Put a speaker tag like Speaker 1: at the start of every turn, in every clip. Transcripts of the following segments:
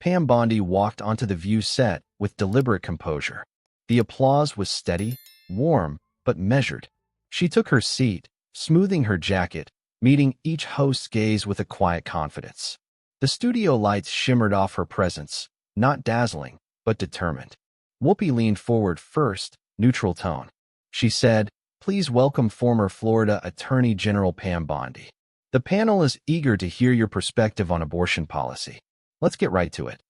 Speaker 1: Pam Bondi walked onto the View set with deliberate composure. The applause was steady, warm, but measured. She took her seat, smoothing her jacket, meeting each host's gaze with a quiet confidence. The studio lights shimmered off her presence, not dazzling, but determined. Whoopi leaned forward first, neutral tone. She said, "Please welcome former Florida Attorney General Pam Bondi. The panel is eager to hear your perspective on abortion policy. Let's get right to it."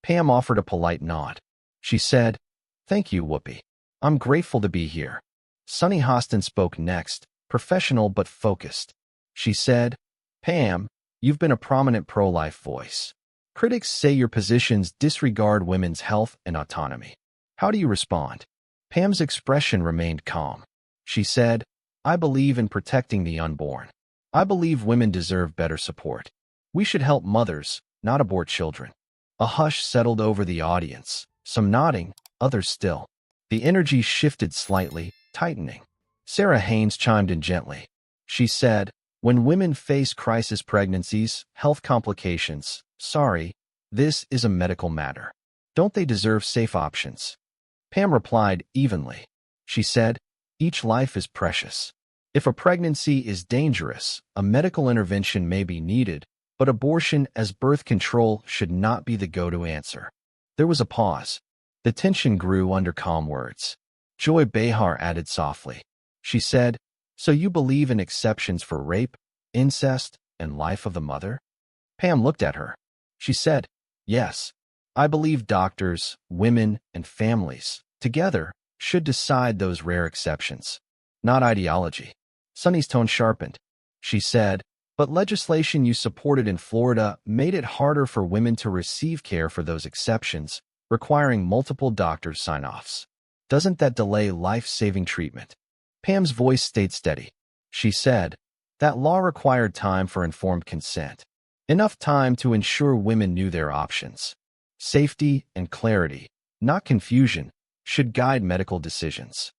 Speaker 1: Pam offered a polite nod. She said, "Thank you, Whoopi. I'm grateful to be here." Sunny Hostin spoke next, professional but focused. She said, "Pam, you've been a prominent pro-life voice. Critics say your positions disregard women's health and autonomy. How do you respond?" Pam's expression remained calm. She said, "I believe in protecting the unborn. I believe women deserve better support. We should help mothers, not abort children." A hush settled over the audience, some nodding, others still. The energy shifted slightly, tightening. Sarah Haynes chimed in gently. She said, "When women face crisis pregnancies, health complications, sorry, this is a medical matter. Don't they deserve safe options?" Pam replied evenly. She said, "Each life is precious. If a pregnancy is dangerous, a medical intervention may be needed, but abortion as birth control should not be the go-to answer." There was a pause. The tension grew under calm words. Joy Behar added softly. She said, "So you believe in exceptions for rape, incest, and life of the mother?" Pam looked at her. She said, "Yes. I believe doctors, women, and families, together, should decide those rare exceptions. Not ideology." Sunny's tone sharpened. She said, "But legislation you supported in Florida made it harder for women to receive care for those exceptions, requiring multiple doctors' sign-offs. Doesn't that delay life-saving treatment?" Pam's voice stayed steady. She said, "That law required time for informed consent. Enough time to ensure women knew their options. Safety and clarity, not confusion, should guide medical decisions."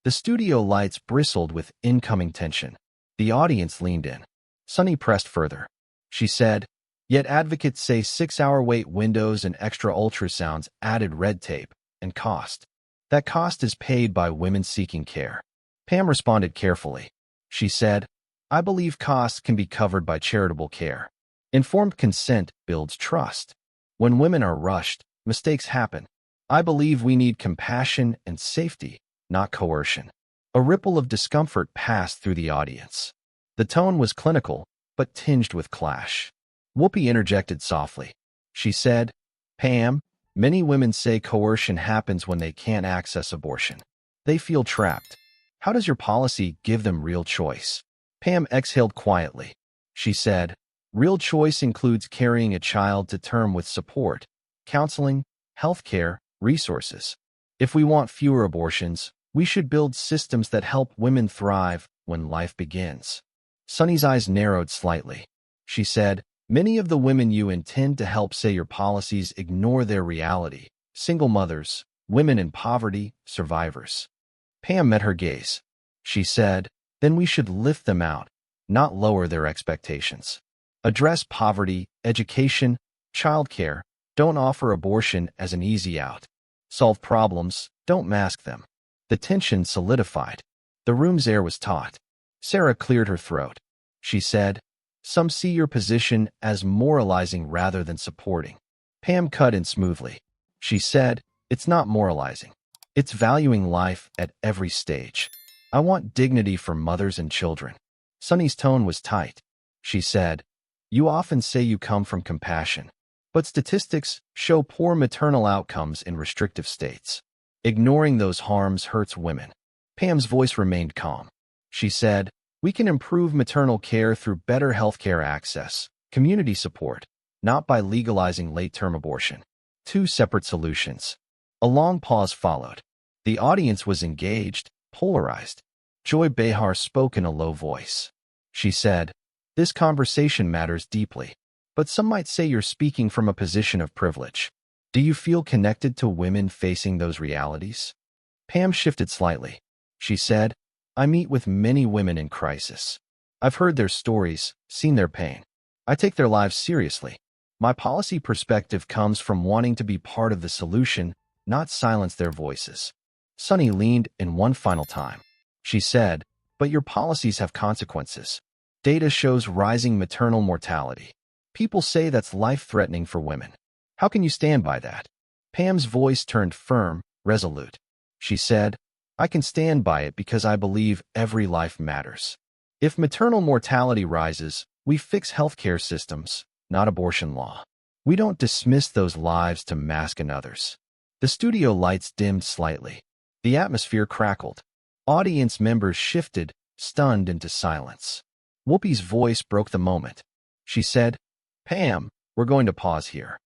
Speaker 1: The studio lights bristled with incoming tension. The audience leaned in. Sunny pressed further. She said, "Yet advocates say 6-hour wait windows and extra ultrasounds added red tape and cost. That cost is paid by women seeking care." Pam responded carefully. She said, "I believe costs can be covered by charitable care. Informed consent builds trust. When women are rushed, mistakes happen. I believe we need compassion and safety, not coercion." A ripple of discomfort passed through the audience. The tone was clinical, but tinged with clash. Whoopi interjected softly. She said, "Pam, many women say coercion happens when they can't access abortion. They feel trapped. How does your policy give them real choice?" Pam exhaled quietly. She said, "Real choice includes carrying a child to term with support, counseling, healthcare, resources. If we want fewer abortions, we should build systems that help women thrive when life begins." Sunny's eyes narrowed slightly. She said, "Many of the women you intend to help say your policies ignore their reality. Single mothers, women in poverty, survivors." Pam met her gaze. She said, "Then we should lift them out, not lower their expectations. Address poverty, education, childcare. Don't offer abortion as an easy out. Solve problems, don't mask them." The tension solidified. The room's air was taut. Sarah cleared her throat. She said, "Some see your position as moralizing rather than supporting." Pam cut in smoothly. She said, "It's not moralizing. It's valuing life at every stage. I want dignity for mothers and children." Sunny's tone was tight. She said, "You often say you come from compassion, but statistics show poor maternal outcomes in restrictive states. Ignoring those harms hurts women." Pam's voice remained calm. She said, "We can improve maternal care through better healthcare access, community support, not by legalizing late-term abortion." Two separate solutions. A long pause followed. The audience was engaged, polarized. Joy Behar spoke in a low voice. She said, "This conversation matters deeply, but some might say you're speaking from a position of privilege. Do you feel connected to women facing those realities?" Pam shifted slightly. She said, "I meet with many women in crisis. I've heard their stories, seen their pain. I take their lives seriously. My policy perspective comes from wanting to be part of the solution, not silence their voices. Sunny leaned in one final time. She said, but your policies have consequences. Data shows rising maternal mortality. People say that's life-threatening for women. How can you stand by that? Pam's voice turned firm, resolute. She said, I can stand by it because I believe every life matters. If maternal mortality rises, we fix healthcare systems, not abortion law. We don't dismiss those lives to mask another's. The studio lights dimmed slightly. The atmosphere crackled. Audience members shifted, stunned into silence. Whoopi's voice broke the moment. She said, Pam, we're going to pause here.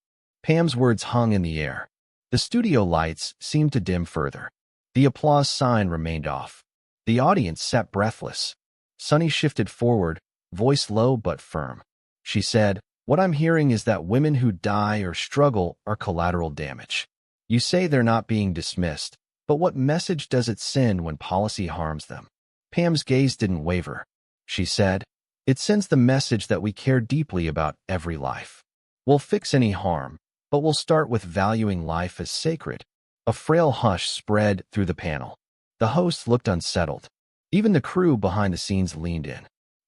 Speaker 1: Pam's words hung in the air. The studio lights seemed to dim further. The applause sign remained off. The audience sat breathless. Sunny shifted forward, voice low but firm. She said, what I'm hearing is that women who die or struggle are collateral damage. You say they're not being dismissed, but what message does it send when policy harms them? Pam's gaze didn't waver. She said, it sends the message that we care deeply about every life. We'll fix any harm, but we'll start with valuing life as sacred. A frail hush spread through the panel. The host looked unsettled. Even the crew behind the scenes leaned in.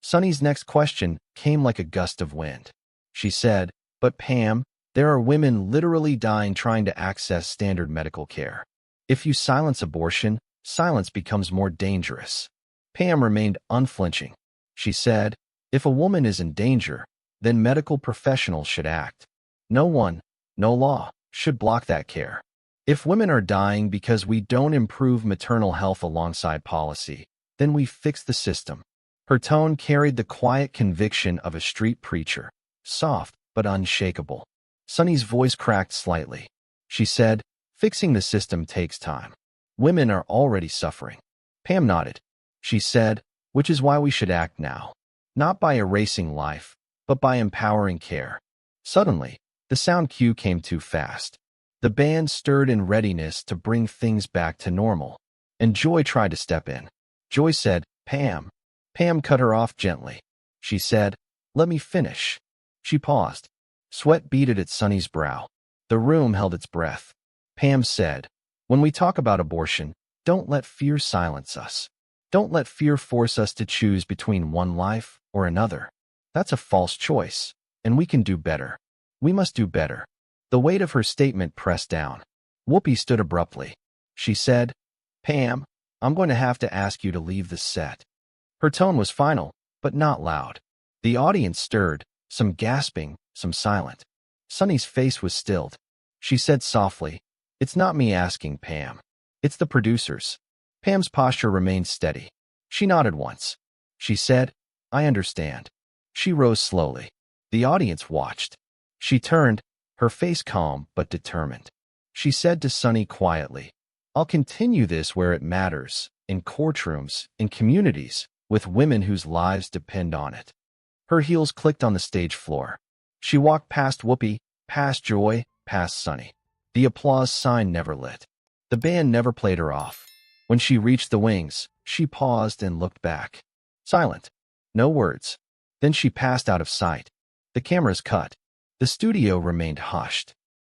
Speaker 1: Sunny's next question came like a gust of wind. She said, but Pam, there are women literally dying trying to access standard medical care. If you silence abortion, silence becomes more dangerous. Pam remained unflinching. She said, if a woman is in danger, then medical professionals should act. No one, no law, should block that care. If women are dying because we don't improve maternal health alongside policy, then we fix the system. Her tone carried the quiet conviction of a street preacher, soft but unshakable. Sunny's voice cracked slightly. She said, fixing the system takes time. Women are already suffering. Pam nodded. She said, which is why we should act now. Not by erasing life, but by empowering care. Suddenly, the sound cue came too fast. The band stirred in readiness to bring things back to normal, and Joy tried to step in. Joy said, Pam. Pam cut her off gently. She said, let me finish. She paused. Sweat beaded at Sunny's brow. The room held its breath. Pam said, when we talk about abortion, don't let fear silence us. Don't let fear force us to choose between one life or another. That's a false choice, and we can do better. We must do better. The weight of her statement pressed down. Whoopi stood abruptly. She said, Pam, I'm going to have to ask you to leave the set. Her tone was final, but not loud. The audience stirred, some gasping, some silent. Sunny's face was stilled. She said softly, it's not me asking, Pam. It's the producers. Pam's posture remained steady. She nodded once. She said, I understand. She rose slowly. The audience watched. She turned, her face calm but determined. She said to Sunny quietly, I'll continue this where it matters, in courtrooms, in communities, with women whose lives depend on it. Her heels clicked on the stage floor. She walked past Whoopi, past Joy, past Sunny. The applause sign never lit. The band never played her off. When she reached the wings, she paused and looked back. Silent. No words. Then she passed out of sight. The cameras cut. The studio remained hushed.